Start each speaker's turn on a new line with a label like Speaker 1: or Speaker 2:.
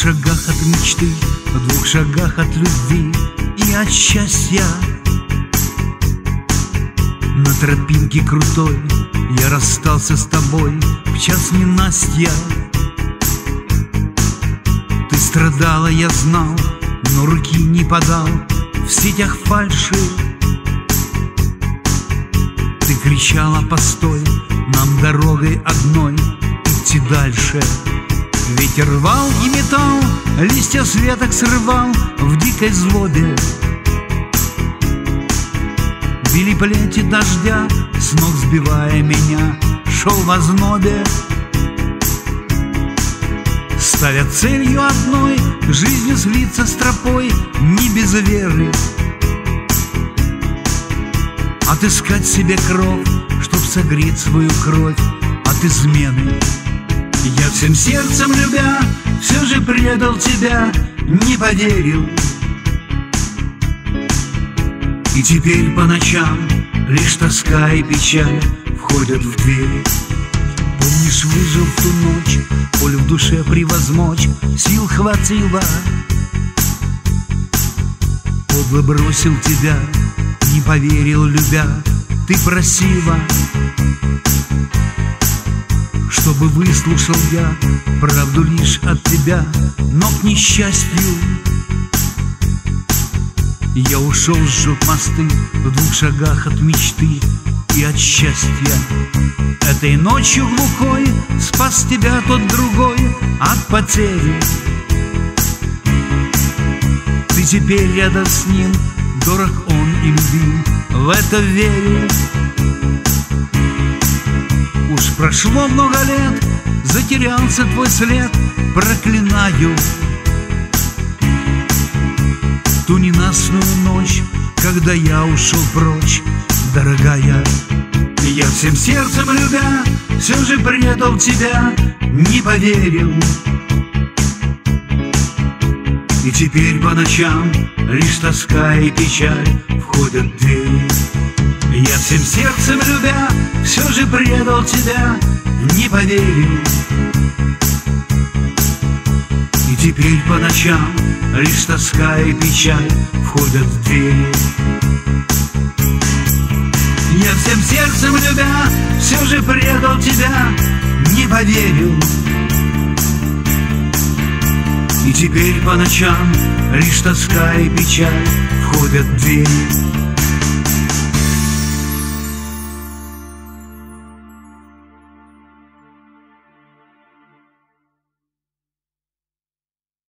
Speaker 1: шагах от мечты, в 2 шагах от любви и от счастья. На тропинке крутой я расстался с тобой в час ненастья. Ты страдала, я знал, но руки не подал в сетях фальши. Ты кричала: постой, нам дорогой одной идти дальше. Ветер рвал и метал, листья с веток срывал в дикой злобе. Били плети дождя, с ног сбивая меня, шел в ознобе. Ставя целью одной жизнью слиться с тропой, не без веры. Отыскать себе кров, чтоб согреть свою кровь от измены. Я всем сердцем любя, все же предал тебя, не поверил. И теперь по ночам лишь тоска и печаль входят в дверь. Помнишь, выжил в ту ночь, коль в душе превозмочь сил хватило. Подло бросил тебя, не поверил любя, ты просила, чтобы выслушал я правду лишь от тебя. Но к несчастью я ушел, сжег мосты в 2 шагах от мечты и от счастья. Этой ночью глухой спас тебя тот другой от потери. Ты теперь рядом с ним, дорог он и любим, в это верю. Уж прошло много лет, затерялся твой след, проклинаю ту ненастную ночь, когда я ушел прочь, дорогая. Я всем сердцем любя, все же предал тебя, не поверил. И теперь по ночам лишь тоска и печаль входят в дверь. Я всем сердцем любя, все же предал тебя, не поверил. И теперь по ночам лишь тоска и печаль входят в дверь. Я всем сердцем любя, все же предал тебя, не поверил. И теперь по ночам лишь тоска и печаль входят в дверь.